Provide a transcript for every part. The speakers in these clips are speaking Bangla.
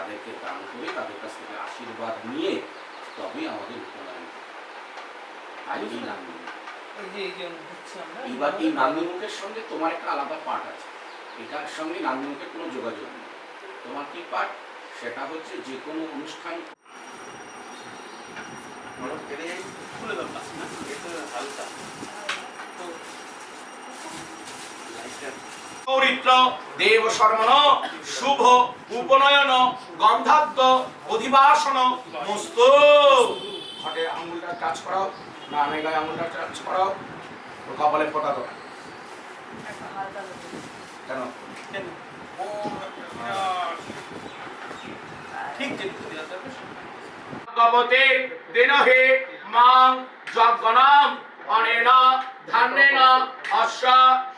তাদেরকে দান করে তাদের কাছ থেকে আশীর্বাদ নিয়ে তবে আমাদের উপনয়ন। তাই এই নান্দনিক। এবার এই নান্দনিকের সঙ্গে তোমার একটা আলাদা পাঠ আছে, এটার সঙ্গে নান্দনিকের কোনো যোগাযোগ নেই। তোমার কি পাঠ? সেটা হচ্ছে যে কোনো অনুষ্ঠান চরিত্র দেব শর্মণ শুভ উপনয়ন গন্ধাব্দ অধিবাসন মস্ত। ঘটে আঙুলটা টাচ করাও, না আমি গায়ে আঙুলটা টাচ করাও, কপালে ফোটা দাও। কেন? ঠিক গবতে দেনহে মাং যজ্ঞনাম অনেনা ধান্যেনা অশ্ব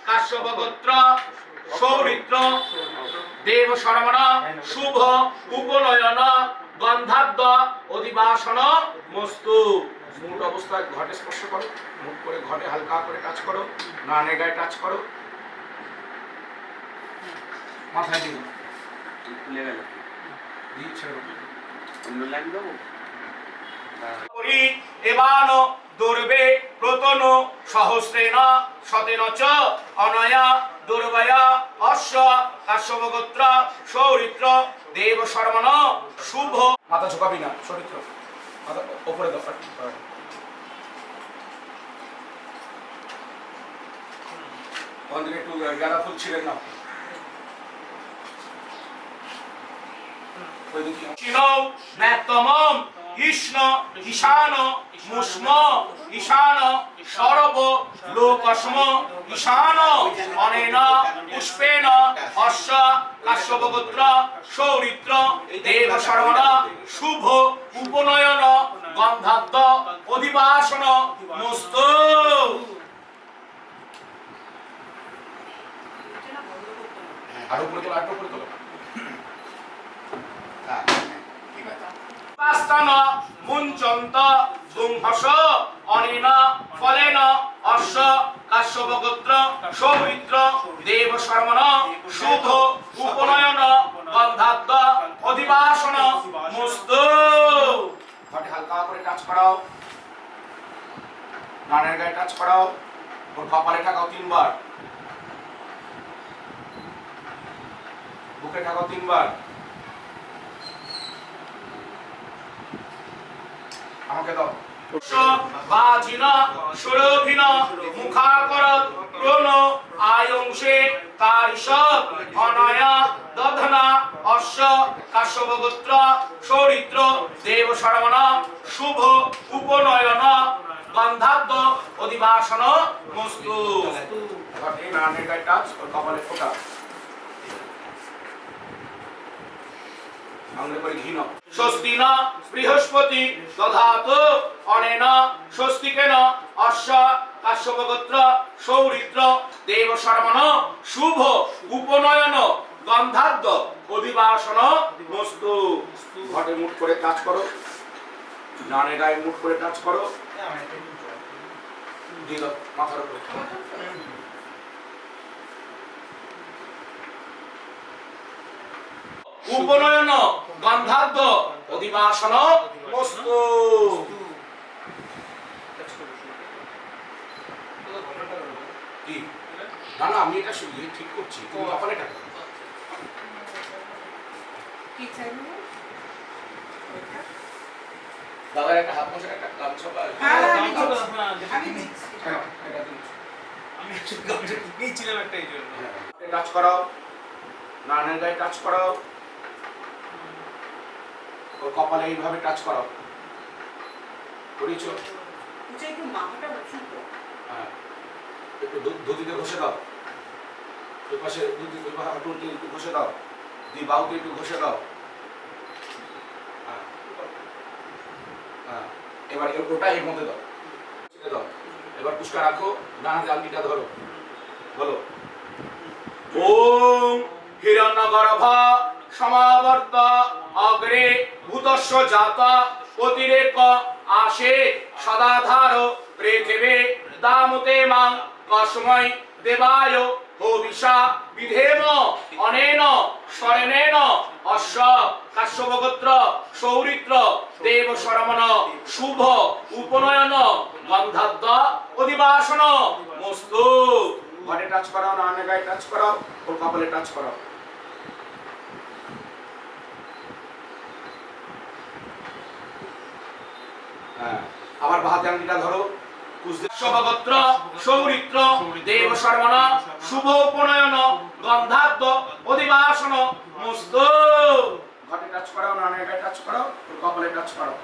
কাশ্যপ গোত্র সৌরিত্র দেব শর্মণ শুভ উপনয়ন গন্ধাব্দ অধিবাসন মস্তু। মূল অবস্থায় ঘটে স্পর্শ করো, মুখ করে ঘটে হালকা করে টাচ করো, নানে গায়ে টাচ করো, মাথায় দিন খুলে গেল দিচ্ছে অন্য লাইন দেবো। এবান দুর্বে প্রতন সহস্রেণ শতেন চ অনয়া দুর্বয়া অশ্ব কাশ্যপ গোত্র সৌরিত্র দেব শর্মণ শুভ। মাথা ঝোঁকাবি না, সৌরিত্র মাথা উপরে দাও। একটু গাঁদা ফুল ছিলেন না। ঈষ্ণ ঈশান মুষ্ম ঈশান সরব লোকস্ম ঈশান অনেন পুষ্পেন অশ্ব কাশ্যপ গোত্র সৌরিত্র দেব শর্মণ শুভ উপনয়ন গন্ধাব্দ অধিবাসন মস্ত। আর উপরে তোলো, আর উপরে তোলো। মুঞ্চন্ত দুংহস অনেন ফলেন অশ্ব কাশ্যপ গোত্র সৌরিত্র দেব শর্মণ শুভ উপনয়ন গন্ধাব্দ অধিবাসন মস্ত। ঘটে হালকা করে টাচ করাও, নানের গায়ে টাচ করাও, ওর কপালে ঠাকাও 3 বার, বুকে ঠাকাও 3 বার। আমাকে দাও। বাজিনা সুরভিনা মুখাকর ক্রোণ আয়ংশে কারিষদ অনয়া দধনা অশ্ব কাশ্যপ গোত্র সৌরিত্র দেব শর্মণ শুভ উপনয়ন গন্ধাব্দ অধিবাসন মস্তু। এবার এই নানের গায়ে টাচ, ওর কপালে ফোঁটা, স্বস্তি না বৃহস্পতি দধাত অনেন স্বস্তিকেন অশ্ব কাশ্যপ গোত্র সৌরিত্র দেব শর্মণ শুভ উপনয়ন গন্ধাব্দ অধিবাসন মস্তু। ঘটে মুঠ করে টাচ করো, নানে গায়ে মুঠ করে টাচ করো, দিয়ে দাও মাথার উপরে। উপনয়ন গন্ধাব্দ অধিবাসন মস্তু। কি না না আমি এটা শুনলি ঠিক করছি, তুমি কপালে টাকা কি চাইবো দাদা একটা হাত মোছা একটা গামছা বা আমি একটা গামছা নিয়েছিলাম একটা এই জন্য। টাচ করাও, নানের গায়ে টাচ করাও, ওর কপালে এইভাবে টাচ করাও, করিছো? একটু মাথাটা বসুন তো, হ্যাঁ একটু ধুতিতে ঘষে দাও, ওই পাশে দুই পাশে হাঁটুতে একটু ঘষে দাও, দুই বাহুতে একটু ঘষে দাও। হ্যাঁ হ্যাঁ এবার ওটা এর মধ্যে দাও, দাও। এবার পুষ্কা রাখো, ডানাতে আংটিটা ধরো, বলো ওম হিরণ্যগর্ভ সমাবর্ত অগ্রে ভূতস্য জাত অতিরেক আসে সদাধার পৃথিবী দামতে মাং কসময় দেবায় হবিষা বিধেম অনেন শরণেন অশ্ব কাশ্যপ কাশ্যপগোত্র সৌরিত্র দেব শরমণ শুভ উপনয়ন গন্ধাব্দ অধিবাসন মস্তু। ঘটে টাচ করাও, নারায়ণের গায়ে টাচ করাও, ওর কপালে টাচ করাও। হ্যাঁ, আবার বাহাতে আঙ্গুলটা ধরো। কাশ্যপগোত্র সৌরিত্র দেব শরমণ শুভ উপনয়ন গন্ধাব্দ অধিবাসন মস্তু। ঘটে টাচ করাও, নারায়ণের গায়ে টাচ করাও, ওর কপালে টাচ করাও।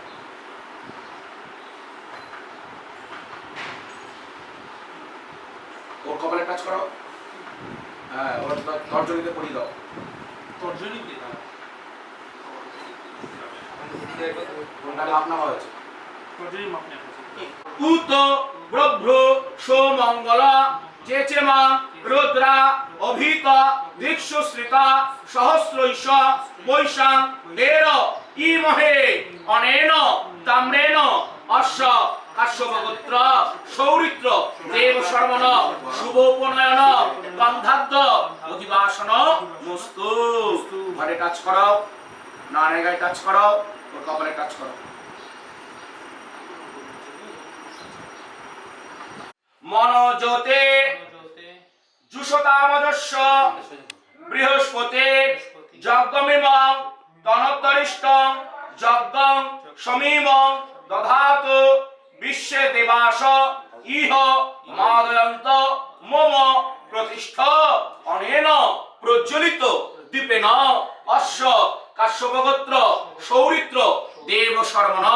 ওর কপালে টাচ করো। হ্যাঁ, ওর তর্জনীতে পড়িয়ে দাও। তর্জনীতে কোনটা মাপনা হয়েছে? তর্জনী মাপনা হয়েছে। উত ব্রভ্র সোমঙ্গল চেচেমা রুদ্রা অভিত দীক্ষুশ্রিতা সহস্রৈষ বৈশাং বের ইমহে অনেন তাম্রেণ অশ্ব কাশ্যপগোত্র সৌরিত্র দেব শরমণ শুভ উপনয়ন গন্ধাব্দ অধিবাসন মস্তু। ঘরে টাচ করাও, নারায়ণের গায়ে টাচ করাও, ওর কপালে টাচ করাও। মনোজ্যোতে জুষতামজস্য বৃহস্পতি যজ্ঞমিমং তনোত্তরিষ্টং যজ্ঞং সমীমং দধাতু বিশ্বে দেবাস ইহ মাদয়ন্ত মম প্রতিষ্ঠ অনেন প্রজ্বলিত দীপেন অশ্ব কাশ্যপগোত্র সৌরিত্র দেব শরমণ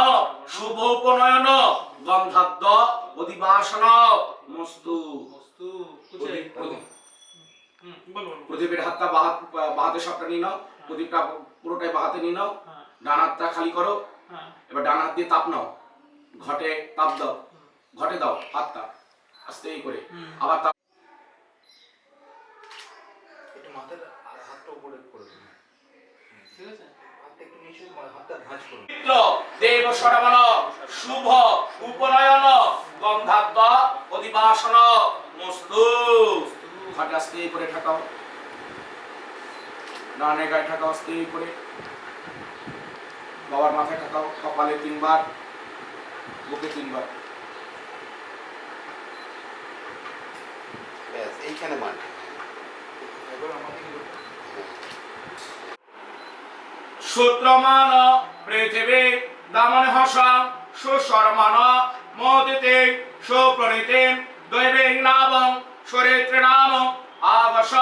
শুভ উপনয়ন গন্ধাব্দ অধিবাসন মস্তু। প্রদীপের হাতটা বাহাতে সবটা নিয়ে নাও, প্রদীপটা পুরোটাই বাহাতে নিয়ে নাও, ডান হাতটা খালি করো। এবার ডান হাত দিয়ে তাপ নাও, ঘটে তাপ দাও, ঘটে দাও হাতটা আস্তে করে। আবার তাপ একটু মাথার হাতটা উপরে করে দিন, ঠিক আছে? হাতটা একটু নিচু, হাতটা ভাঁজ করুন। দেব শরমণ শুভ উপনয়ন গন্ধাব্দ অধিবাসন মস্তু। ঘটে আস্তে করে ঠাকাও, নারায়ণের গায়ে ঠাকাও আস্তে করে, বাবার মাথায় ঠাকাও, কপালে 3 বার, বুকে 3 বার। ব্যাস এইখানে মানে এবার আমাদের কি করতে সূত্রমান পৃথিবী দামন হসং সুশর্মণ মোদিতে সুপ্রণীতে দৈবেং নামং সরিত্রে নাম আগস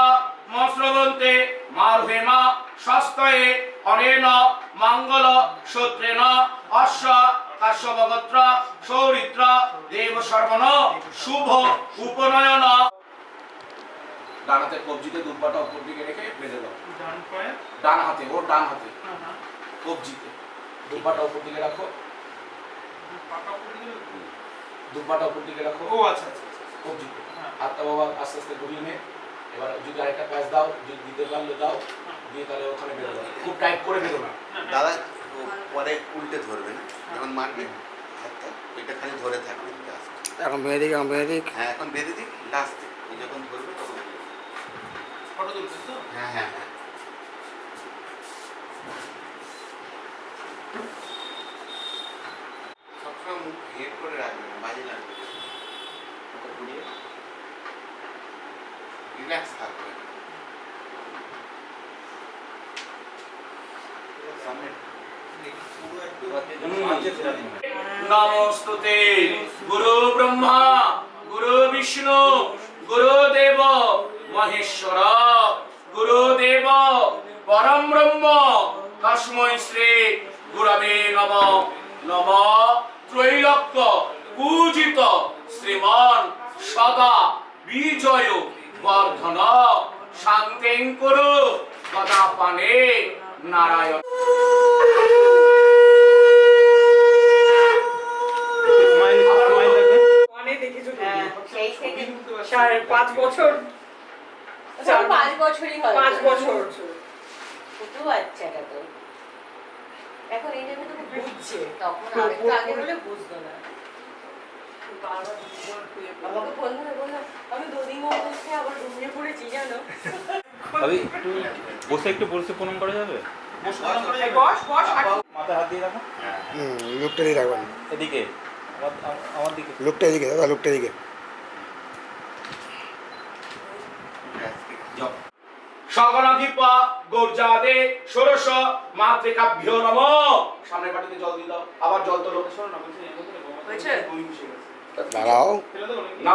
মশ্রবন্তে মারুহেমা স্বস্তয়ে অনেন মঙ্গল সূত্রেণ অশ্ব কাশ্যপগোত্র সৌরিত্র দেব শরমণ শুভ উপনয়ন। ডান হাতে কবজিতে দুপাটা উপর দিকে রেখে বেঁধে দাও। ডান হাতে, ওর ডান হাতে কবজিতে দুপাটা উপর দিকে রাখো, দুপাটা উপর দিকে রাখো। ও আচ্ছা আচ্ছা কবজিতে হাতটা বাবা আস্তে আস্তে ঘুরিয়ে নে। এবার যদি আরেকটা প্যাচ দাও, যদি দিতে পারলে দাও, দিয়ে তাহলে ওখানে বেঁধে দাও। খুব টাইট করে বেঁধো না। দাদা পরে উল্টে ধরবে না, যখন মারবে হাতটা এটা খালি ধরে থাকবে। এখন বেঁধে দিক, এখন বেঁধে দিক। হ্যাঁ এখন বেঁধে দিক, লাস্টে যখন ধরবে তখন ফটো তুলছিস তো? হ্যাঁ হ্যাঁ হ্যাঁ। সবসময় মুখ হেড করে রাখবে না, বাজে লাগবে। ওটা ঘুরিয়ে রিল্যাক্স থাকবে। সামনে নমস্তুতে গুরু ব্রহ্মা গুরু বিষ্ণু গুরুদেব মহেশ্বর গুরুদেব পরম ব্রহ্ম তস্मै শ্রী গুরবে নমঃ। নমঃ ত্রৈলোক্য পূজিত শ্রীমান সদা বিজয় বর্ধন শান্তিং কুরু সদাপানে নারায়ণ। সেই থেকে 5 বছর, 5 বছরই হয়। 5 বছর ছোট বাচ্চাটা তো এখন এই জন্য তো বুঝছে, তখন আরেকটু আগে হলে বুঝতো না। আমাকে ফোন করে বললাম আমি দুদিন মধ্যে আবার ঘুমিয়ে পড়েছি জানো। একটু বসে একটু প্রণাম করা যাবে? এই বস বস আর মাথায় হাত দিয়ে রাখো লুকটা দিয়ে রাখবেন, এদিকে আমার দিকে লুকটা এদিকে দাদা, লুকটা এদিকে। সগণাধিপ গৌরজাদে ষোড়শ মাতৃকাভ্যো নম। সামনের বাটিতে জল দিয়ে দাও, আবার জল তোলো। হয়েছে? দাঁড়াও, না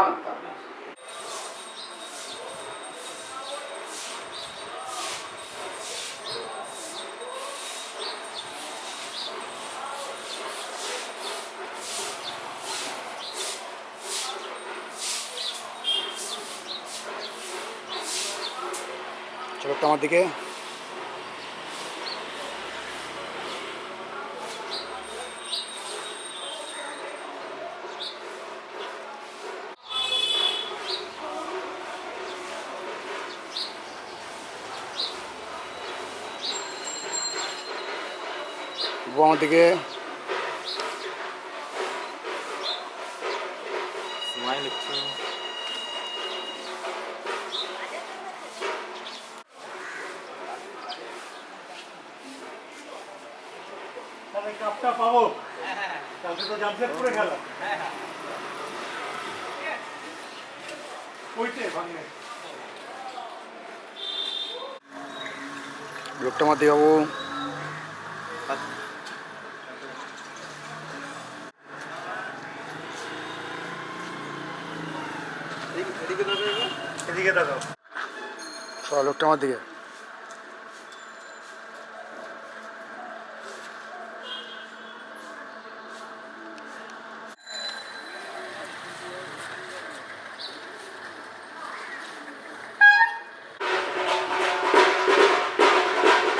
চলো তো আমার দিকে। আমার দিকে। স্মাইল একটু তাহলে কাপটা পাবো কালকে তো জামশেদপুরে খেলা ওইটাই ভাঙে লুকটা আমার দিকে বাবু। এদিকে দেখো সবাই লুকটা আমার দিকে।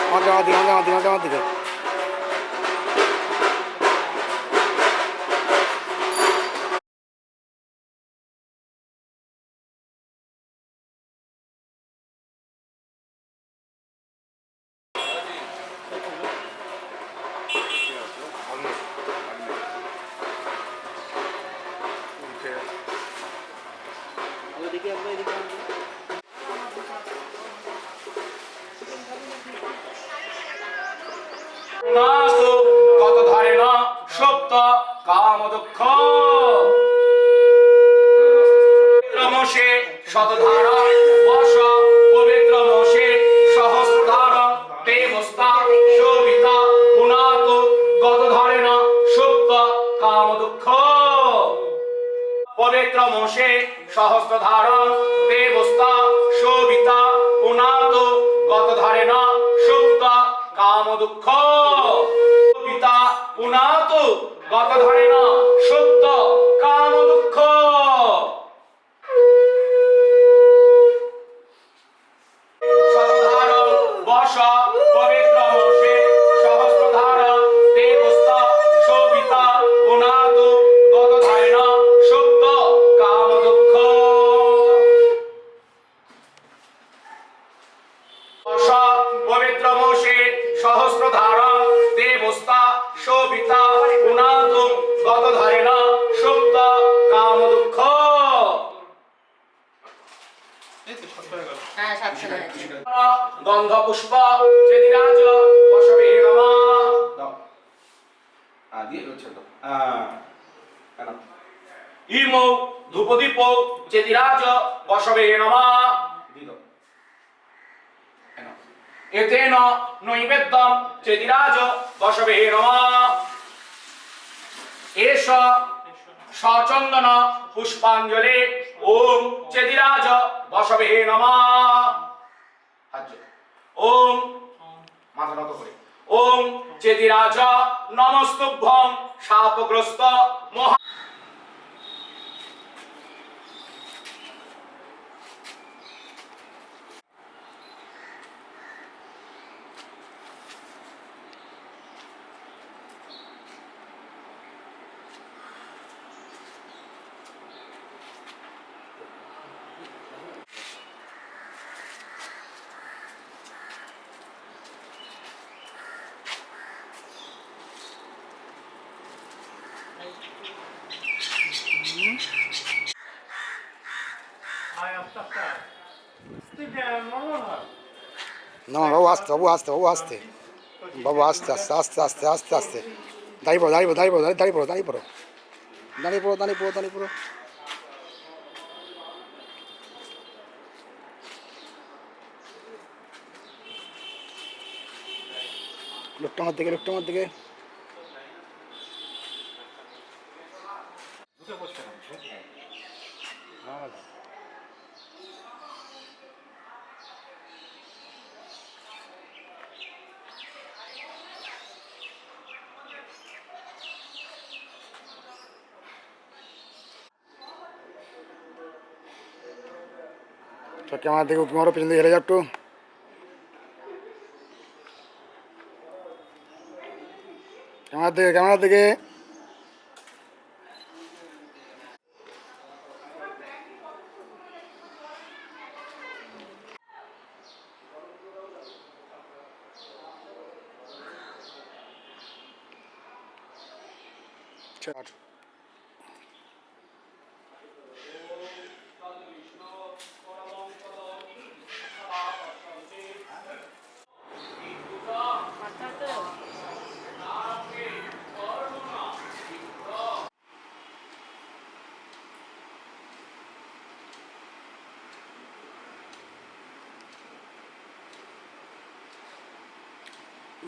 আমার দিকে, আমার দিকে, আমার দিকে, আমার দিকে। নাস্তু কত ধারে না সপ্ত কাম দুঃখ রমসে শতধারা বর্ষ পবিত্র মসে সহস্রধারা দেবস্তা শোভিতা পুনাত গত ধারে না সপ্ত কাম দুঃখ পবিত্র মসে সহস্রধারা দেবস্তা শোভিতা পুনাত গত ধারে না সপ্ত কাম দুঃখ পিতা পুনাত গত ধরে না সত্য কাম দুঃখ শতধার বর্ষ পবিত্র মসে সহস্রধার দেবস্তা শোভিতা পুনাত গত ধরে না সত্য কাম দুঃখ পবিত্র মসে সহস্রধারা দেবস্তা শোভিতা পুনাত গত ধরে না সত্য কাম দুঃখ। হ্যাঁ 700 হয়েছে। গন্ধ পুষ্প চেদিরাজ বসবে নমঃ। দাও দিয়ে হচ্ছে তো কেন ইমো ধূপদীপ চেদিরাজ বসবে নমঃ। দিয়ে দাও এতেন নৈবেদ্যম চেদিরাজ বসবে নমঃ। এষ সচন্দন পুষ্পাঞ্জলি ওম চেদিরাজ বসবে নমঃ। ওম মাথা নত করে ওম চেদিরাজ নমস্তুভ্যং শাপগ্রস্ত মহা। আয় আস্তে আস্তে নর্মাল হয় না বাবু আসতে, বাবু আসতে, বাবু আসতে। বাবু আস্তে আস্তে আস্তে আস্তে আস্তে আস্তে দাঁড়িয়ে পড়ো দাঁড়িয়ে পড়ো দাঁড়িয়ে পড়ো দাঁড়িয়ে পড়ো দাঁড়িয়ে পড়ো দাঁড়িয়ে পড়ো দাঁড়িয়ে পড়ো দাঁড়িয়ে পড়ো লোকটা আমার দিকে লোকটা আমার দিকে ঢুকে বসতে না না না তো ক্যামেরার দিকে উঁকি মারো পেছন দিকে হেলে যাও একটু ক্যামেরার দিকে চার মাথা তো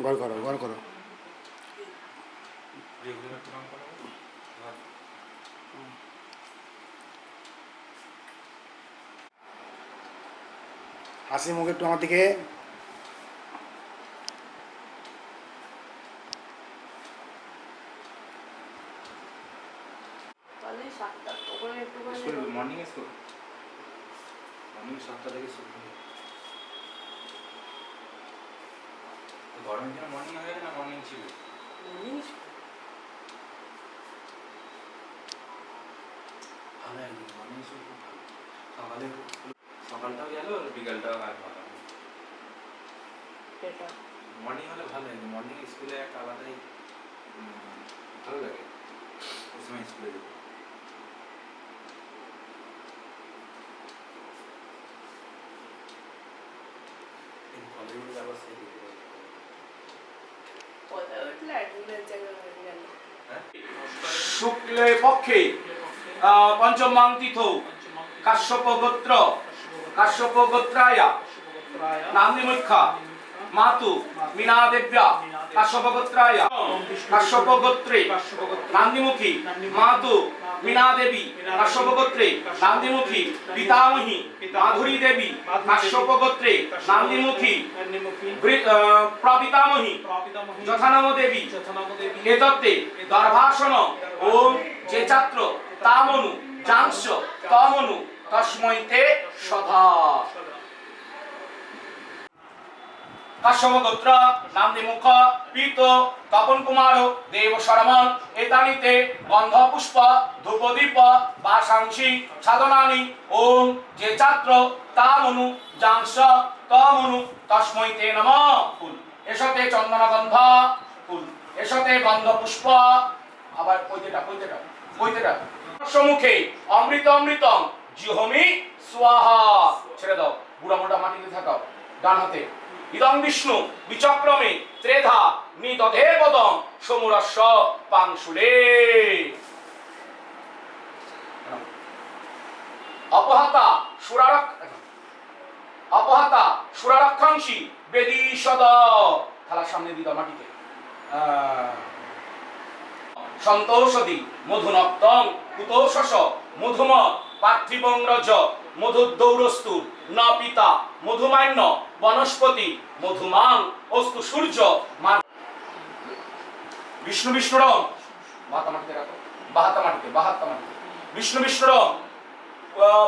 ঘর করো ঘর করো রেগুলার প্রণাম করা হবে? হাসি মুখ একটু আমার দিকে তাহলে 7টা ওখানে একটু স্কুল মর্নিং স্কুল মর্নিং 7টা থেকে শুরু হয়। গরমের দিনে মর্নিং হয়ে গেছে না মর্নিং ছিল? ভালো একদিন মর্নিং স্কুল খুব ভালো। সকালে সকালটাও গেল আর বিকালটাও আর ভালো। সেটা মর্নিং হলে ভালো লাগে, মর্নিং স্কুলে একটা আলাদাই ভালো লাগে ওই সময় স্কুলে যেতে। কলেজে যাবার সেই দিকে কথা উঠলে অ্যাডমিনের জায়গায় হয়ে গেল শুক্ল পক্ষে পঞ্চমাং তিথৌ কাশ্যপ গোত্রায় নান্দিমুখ্যা মাতু মীনা দেব্যা কাশ্যপ গোত্রে নান্দিমুখী মাতু মীনা দেবী কাশ্যপ গোত্রে নান্দিমুখী পিতামহী মাধুরী দেবী কাশ্যপ গোত্রে নান্দিমুখী প্রপিতামহী যথানাম দেবী এতত্তে দর্ভাসন ওম যে ছাত্র তামনু জাংশ তমনু তস্মৈতে সদা কাশ্যপ গোত্র নান্দিমুখ পীত তপন কুমার দেব শরমন এতানিতে গন্ধ পুষ্প ধূপদীপ বাসাংসি সাধনানি ওম যে ছাত্র তামনু জাংশ তমনু তস্মৈতে নমঃ ফুল এসতে চন্দন গন্ধ ফুল এসতে গন্ধ পুষ্প আবার কইতেটা সম্মুখে অমৃত অমৃতম জিহমি স্বাহা ছেড়ে দাও বুড়া মোটা মাটিতে থাকাও ডান হাতে ইদং বিষ্ণু বিচক্রমে ত্রেধা নিদধে পদং সমুরস্য পাংশুলে অপহাতা সুরারক্ষাংশী বেদিশদ থালার সামনে দিদা মাটিতে সন্তোষদি মধুনক্তং কুতোষস মধুম পার্থিবং রজ মধুদৌরস্তু ন পিতা মধুমান্য বনস্পতি মধুমাং অস্তু সূর্য বিষ্ণু বিষ্ণুরম বাহাতা মাটিতে রাখো বাহাতা মাটিতে বিষ্ণু বিষ্ণুরম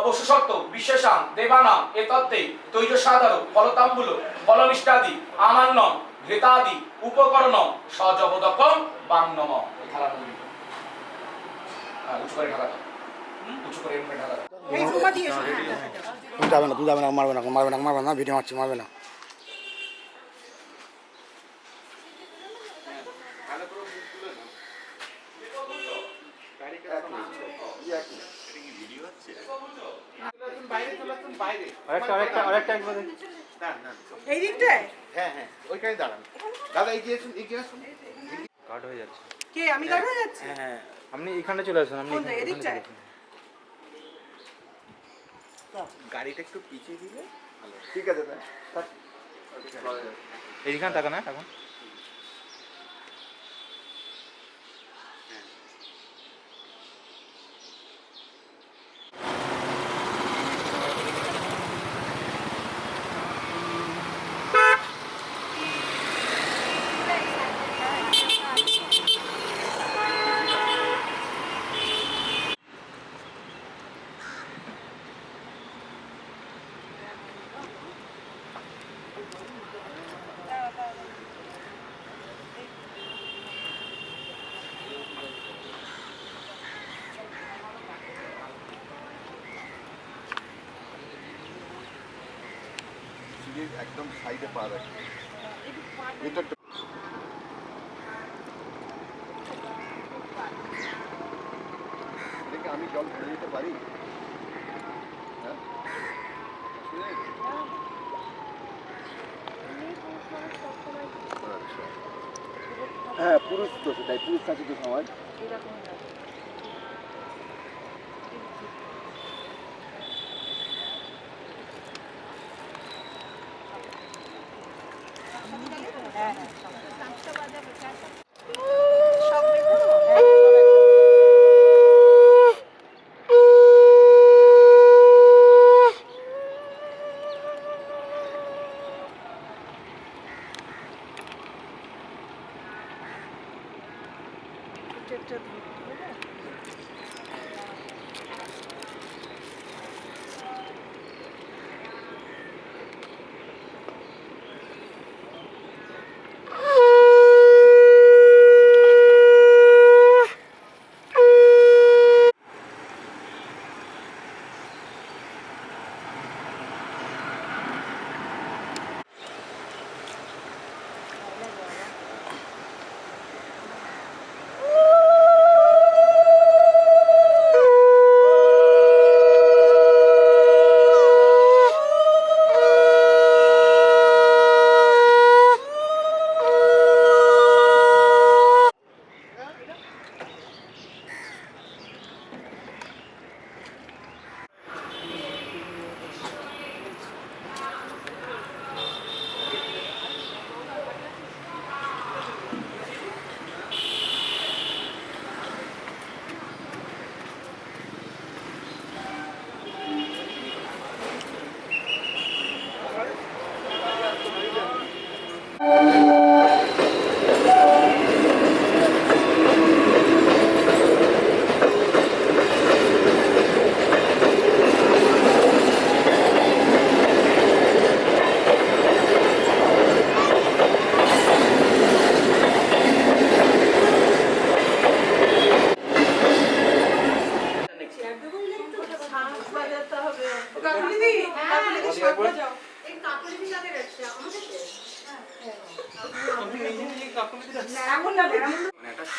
বসুসত্ত্ব বিশেষাং দেবানাং এতত্তে তৈজ সাধারণ ফলতাম্বুল ফলনিষ্ঠাদি আমান্নম ঘৃতাদি উপকরণম সজবদকম বাংনম উঁচু করে ঢাকা দাও উঁচু করে এমনি ঢাকা দাও এই রুমা দিয়ে এসো। তুমি যাবে না মারবে না ভিডিও মারছি মারবে না আরেকটা একবার এই দিকটায় হ্যাঁ ওইখানে দাঁড়ান। দাদা এগিয়ে আসুন, এগিয়ে আসুন। কাট হয়ে যাচ্ছে। কে আমি কাটা যাচ্ছি? হ্যাঁ আপনি এখানে চলে আসুন, আপনি কোনটা, এখানে এদিকটায়? চলে আসুন। গাড়িটা একটু পিছিয়ে দিলে ভালো। ঠিক আছে দাদা। এইখানে তাকান না এখন। সিঁড়ির একদম সাইডে পা রাখবে। ভিতরটা দেখে আমি জল ভরে দিতে পারি? হ্যাঁ? আচ্ছা। হ্যাঁ পুরুষ তো সেটাই, পুরুষ থাকে তো সময়। কাকুলিদি, কাকুলিদি শাক বাজাও। এখন না রে, এমন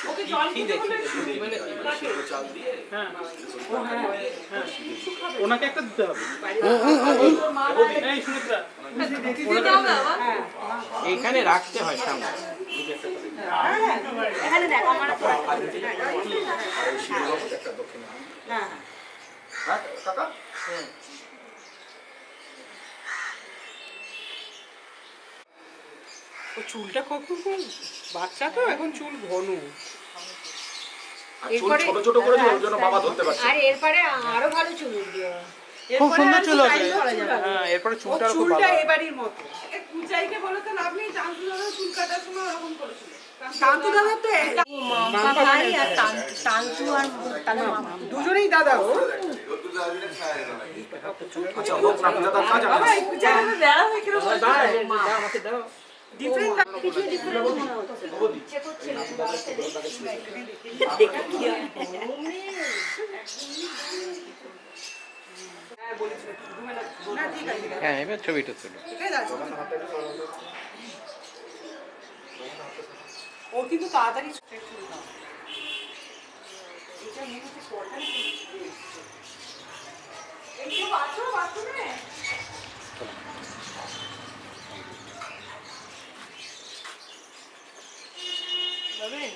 ওকে জল দিতে বলে ওনাকে একটা দিতে হবে। এই সুমিত্রা, এইখানে রাখতে হয় সামনে। এখানে দেখ আমার হ্যাঁ কাকা? ও চুলটা কখন বাচ্চা তো এখন চুল ঘন। আর চুল ছোট ছোট করে দিও, ওর জন্য বাবা ধরতে পারছে। আর এরপরে আরো ভালো চুল উঠবে। খুব সুন্দর চুল হবে। স্টাইল করা যাবে। হ্যাঁ এরপরে ও চুলটা খুব চুলটা ভালো। এবারই মতো। কুচাইকে বলে তো লাভ নেই, চাঁদু দাদা চুল কাটার সময় ওরকম করেছিল। চাঁদু দাদা তো মাম্পা ভাই আর টানটু আর টানু মামা দুজনেই দাদা ও। আচ্ছা হোক না, দাদা কাজ আছে। বাবা এই কুচাইটা বেড়া হয়ে কিরকম আমাকে দাও। ডিফারেন্ট কিছু ডিফারেন্ট মনে হচ্ছে ইচ্ছে করছে না না ঠিক আছে হ্যাঁ এবার ছবিটা তুলো। ঠিক আছে। ও কিন্তু তাড়াতাড়ি চুল দাও। এটা মনে হচ্ছে কটাই এই তো বাথরুমে যাবেন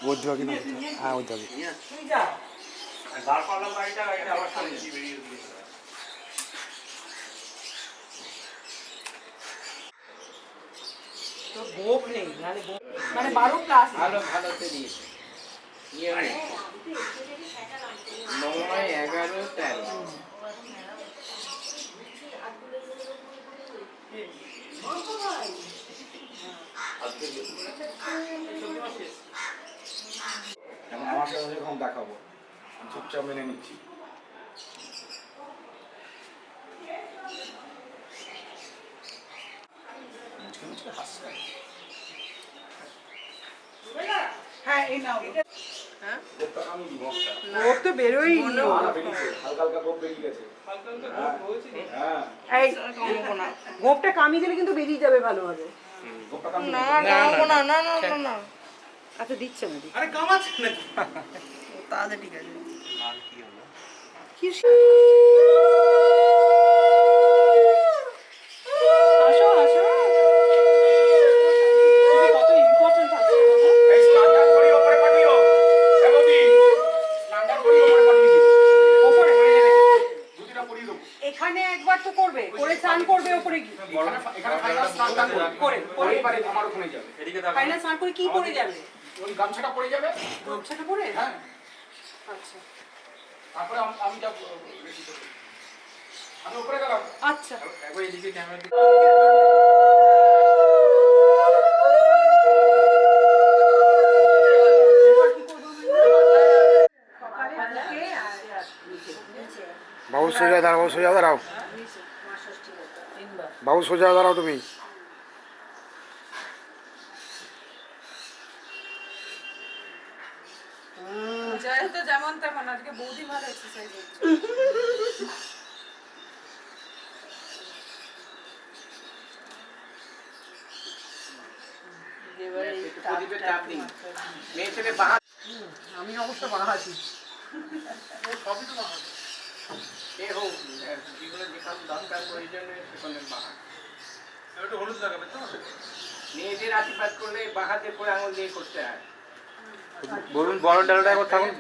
বৌদ্ধ কি না হ্যাঁ বৌদ্ধ তো গোপ নেই মানে 12 ক্লাস ভালো ভালোতে দিয়েছে ইয়ে নেই। 9, 11, 13 এখন আমার সাথে যখন দেখাবো আমি চুপচাপ মেনে নিচ্ছি। মুচকে মুচকে হাসছে। হ্যাঁ এই নাও গোপটা আমি দিব একটা। গোপ তো বেরোই না, বেরিয়েছে। হালকা হালকা গোপ বেরিয়ে গেছে। হ্যাঁ, এই কমবো না গোপটা কামিয়ে দিলে কিন্তু বেরিয়ে যাবে ভালোভাবে গোপটা কামি না না না না না না আচ্ছা দিচ্ছে না আরে কামাচ্ছে না। তাহলে ঠিক আছে হাসো হাসো তুমি কত ইম্পর্টেন্ট আছে এই স্নানটা করি ওপরে পাঠিও এমডি স্নানটা করি ওপরে পাঠিয়ে দিই ওপরে দুটিটা পরিয়ে দেবো এখানে একবার তো করবে করে স্নান করবে ওপরে কি এখানে ফাইনাল স্নানটা করে পরে পারে আমার ওখানে যাবে ফাইনাল স্নান করে কি পরে যাবে ওই গামছাটা পরে যাবে গামছাটা পরে হ্যাঁ আচ্ছা তারপরে আমি যাব আমি উপরে গেলাম আচ্ছা একবার এদিকে ক্যামেরা বাবু সোজা দাঁড়াও বাবু সোজা দাঁড়াও বাবু সোজা দাঁড়াও তুমি জয় তো যেমন তেমন আজকে বৌদি ভালো এক্সারসাইজ হচ্ছে প্রদীপের চাপ দিন মেয়ে ছেলে বাহা আমি অবশ্য বাড়া আছি সবই তো বাহা এ হোক জীবনে যেখানে দরকার প্রয়োজনে সেখানে বাহা একটু হলুদ লাগাবে তো। মেয়েদের আশীর্বাদ করলে বাহাতে পরে আঙুল দিয়ে করতে হয় বলুন বড় ডালটা একবার থাকুন